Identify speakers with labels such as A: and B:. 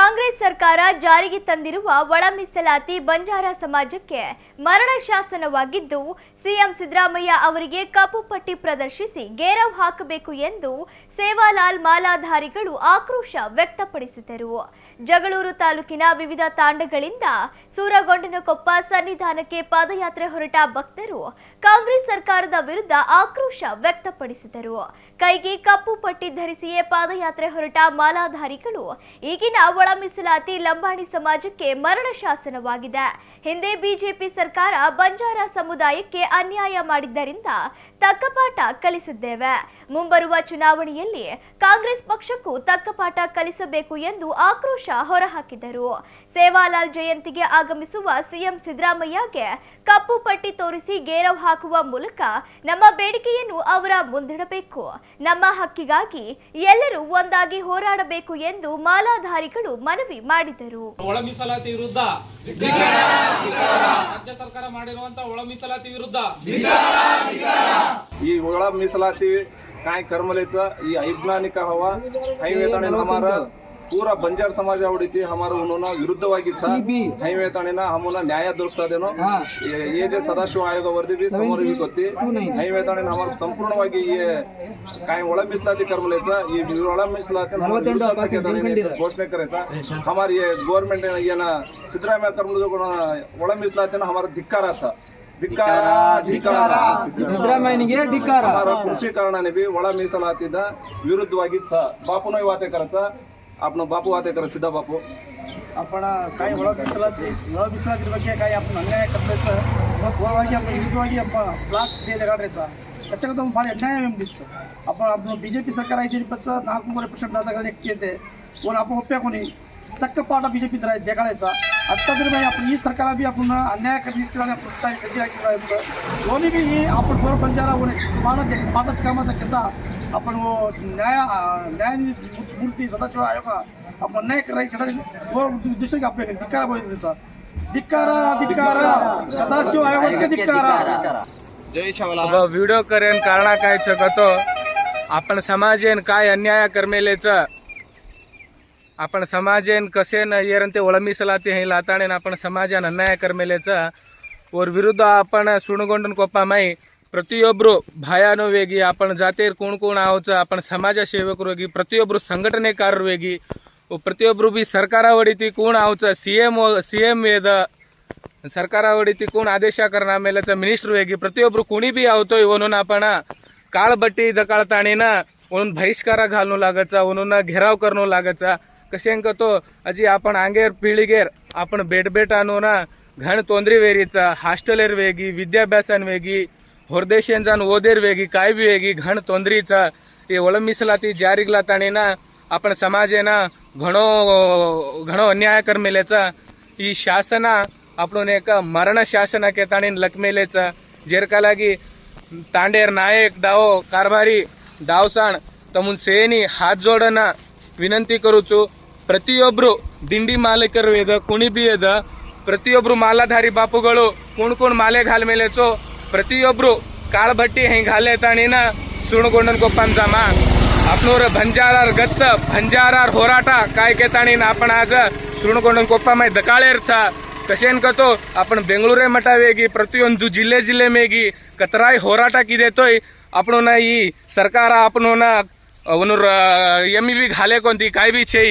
A: ಕಾಂಗ್ರೆಸ್ ಸರ್ಕಾರ ಜಾರಿಗೆ ತಂದಿರುವ ಒಳ ಮೀಸಲಾತಿ ಬಂಜಾರ ಸಮಾಜಕ್ಕೆ ಮರಣ ಶಾಸನವಾಗಿದ್ದು ಸಿಎಂ ಸಿದ್ದರಾಮಯ್ಯ ಅವರಿಗೆ ಕಪ್ಪು ಪಟ್ಟಿ ಪ್ರದರ್ಶಿಸಿ ಗೇರವ್ ಹಾಕಬೇಕು ಎಂದು ಸೇವಾಲಾಲ್ ಮಾಲಾಧಾರಿಗಳು ಆಕ್ರೋಶ ವ್ಯಕ್ತಪಡಿಸಿದರು. ಜಗಳೂರು ತಾಲೂಕಿನ ವಿವಿಧ ತಾಂಡಗಳಿಂದ ಸೂರಗೊಂಡನಕೊಪ್ಪ ಸನ್ನಿಧಾನಕ್ಕೆ ಪಾದಯಾತ್ರೆ ಹೊರಟ ಭಕ್ತರು ಕಾಂಗ್ರೆಸ್ ಸರ್ಕಾರದ ವಿರುದ್ಧ ಆಕ್ರೋಶ ವ್ಯಕ್ತಪಡಿಸಿದರು. ಕೈಗೆ ಕಪ್ಪು ಪಟ್ಟಿ ಧರಿಸಿಯೇ ಪಾದಯಾತ್ರೆ ಹೊರಟ ಮಾಲಾಧಾರಿಗಳು ಈಗಿನ ಒಳ ಮೀಸಲಾತಿ ಲಂಬಾಣಿ ಸಮಾಜಕ್ಕೆ ಮರಣ ಶಾಸನವಾಗಿದೆ. ಹಿಂದೆ ಬಿಜೆಪಿ ಸರ್ಕಾರ ಬಂಜಾರ ಸಮುದಾಯಕ್ಕೆ ಅನ್ಯಾಯ ಮಾಡಿದ್ದರಿಂದ ತಕ್ಕ ಪಾಠ ಕಲಿಸಿದ್ದೇವೆ. ಮುಂಬರುವ ಚುನಾವಣೆಯಲ್ಲಿ ಕಾಂಗ್ರೆಸ್ ಪಕ್ಷಕ್ಕೂ ತಕ್ಕ ಪಾಠ ಕಲಿಸಬೇಕು ಎಂದು ಆಕ್ರೋಶ ಹೊರಹಾಕಿದರು. ಸೇವಾಲಾಲ್ ಜಯಂತಿಗೆ ಆಗಮಿಸುವ ಸಿಎಂ ಸಿದ್ದರಾಮಯ್ಯಗೆ ಕಪ್ಪು ಪಟ್ಟಿ ತೋರಿಸಿ ಗೇರವ್ ಹಾಕುವ ಮೂಲಕ ನಮ್ಮ ಬೇಡಿಕೆಯನ್ನು ಅವರ ಮುಂದಿಡಬೇಕು. ನಮ್ಮ ಹಕ್ಕಿಗಾಗಿ ಎಲ್ಲರೂ ಒಂದಾಗಿ ಹೋರಾಡಬೇಕು ಎಂದು ಮಾಲಾಧಾರಿಗಳು ಮನವಿ ಮಾಡಿದರು.
B: ಒಳ ಮೀಸಲಾತಿ ವಿರುದ್ಧ ರಾಜ್ಯ ಸರ್ಕಾರ ಮಾಡಿರುವಂತಹ ಒಳ ಮೀಸಲಾತಿ ವಿರುದ್ಧ
C: ಈ ಒಳ मीಸಲಾती काय कर्मलेचा ये अवैज्ञानिक हवा हैवेताने हमारा पूरा बंजार समाज आवडीती हमारा उन्होंने विरुद्धವಾಗಿ हैवेताने हमारा न्याय ದೊರಕಿಸದೇನೋ ये जे सदाशिव आयोग वरदी भी समोर गोती हैवेताने हमारा संपूर्णವಾಗಿ ये काय ಒಳ मीಸಲಾती कर्मलेचा ये ಒಳ मीಸಲಾती घोषणा करायचा हमारा ये गवर्नमेंट ये ना सिद्धरामय्य कर्मले ಒಳ मीಸಲಾती हमारा धिक्काराचा
D: सिद्धरामय्यनिगे धिक्कार
C: कृषी कारणाने बी ಒಳ मीಸಲಾतीದ विरुद्धವಾಗಿ बापूने वाते करायचा आपण बापू वाते करा सिद्धा बापू
D: आपण काय ಒಳ ಮೀಸಲಾತಿ ಬಗ್ಗೆ काय आपण अन्याय करण्याचं पूर्वವಾಗಿ आपण विरुद्धವಾಗಿ आपण ब्लॉक डे लगाडायचा त्याच्याकडे भाಳ अन्याय नेमलीच आपण बीजेपी सरकार आहे पच 4% जागा येते कोण आपण उप्या कोणी तक्क पाठ बीजेपी देखाडायचा आत्ता तरी भाई आपण ही सरकार बी आपण अन्याय करण्याची प्रोत्साहित सज्ज करायचं दोन्ही बी ही आपण बरोबर बंजारा पाठाच कामाचा घेता आपण न्याय मूर्ती सदाशिव आयोग आपण न्याय करायचं उद्देश आपल्याला धिक्कार बोलायचा धिक्कार सदाशिव आयोगाचे धिक्कार.
E: व्हिडिओ करेन कारणा काय शकतो आपण समाजेन काय अन्याय करमेलेचं आपण समाजेन कसेन येರಂತೆ ಒಳ ಮೀಸಲಾತಿ ಹೈ लाताणेन आपण समाजान अन्याय करमेलेचं और विरुद्ध आपण सुणಗೊಂಡನಕೊಪ್ಪ ಮೈ ಪ್ರತಿಯೊಬ್ಬರು ಭಯಾನೋ ವೇಗಿ आपण जातेर कोण कोण आहोत आपण समाज सेवकರು ವೇಗಿ ಪ್ರತಿಯೊಬ್ಬರು ಸಂಘಟನೆಕಾರರು ವೇಗಿ ಪ್ರತಿಯೊಬ್ಬರು ಬಿ ಸರ್ಕಾರವಡಿತಿ कोण आहोत सीएम ವೇದ ಸರ್ಕಾರವಡಿತಿ कोण आदेश करना मेलेचं मिनिस्टर ವೇಗಿ ಪ್ರತಿಯೊಬ್ಬರು कोणी बी आवतो म्हणून आपण काळबट्टी दकाळताणीना म्हणून बहिष्कार घालणू लागायचा म्हणून घेराव करणू लागायचा कशेंक तो अजी आपण आंगेर पिढीगेर आपण बेट आणून घण तोंदरी वेरीचा हास्टेलर वेगी विद्याभ्यासान वेगी ಹೊರದೇಶನ್ जान ओदेर वेगी काय बी वेगी घण तोंदरीचा ते ಒಳ ಮೀಸಲಾತಿ ಜಾರಿಗ್ला ताणीना आपण समाजेना घणो अन्याय करमेलेचा ಈ ಶಾಸನ आपण एक मरण शासनाके ताणीन लकमेलेचा जेरका लागी तांडेर नायक दावो कारभारी दावसाण तमुन ಸೇನಿ हात जोडना विनंती करूचु ಪ್ರತಿಯೊಬ್ಬರು ದಿಂಡಿ ಮಾಲೀಕರು ವೇದ ಕುಣಿ ಬಿ ಅದ ಪ್ರತಿಯೊಬ್ಬರು ಮಾಲಾಧಾರಿ ಬಾಪುಗಳು ಕುಣ್ ಮಾಲೆ घाल मेलेचो ಪ್ರತಿಯೊಬ್ಬರು काळभट्टी हे घाले ताणीना सुणಗೊಂಡನಕೊಪ್ಪಂ जाम आपनोर भंजारार गत्त भंजारार होराटा काय के ताणीन आपण आज सुणಗೊಂಡನಕೊಪ್ಪ मय दकाळेरचा कशेन कतो आपण बेंगळुरे मटावेगी ಪ್ರತಿಯೊಂದು ಜಿಲ್ಲೆ ಮೇಗಿ कतराई होराटा की देतोय आपण ಈ ಸರ್ಕಾರ आपण एमी बी घाले कोणती काय बी छे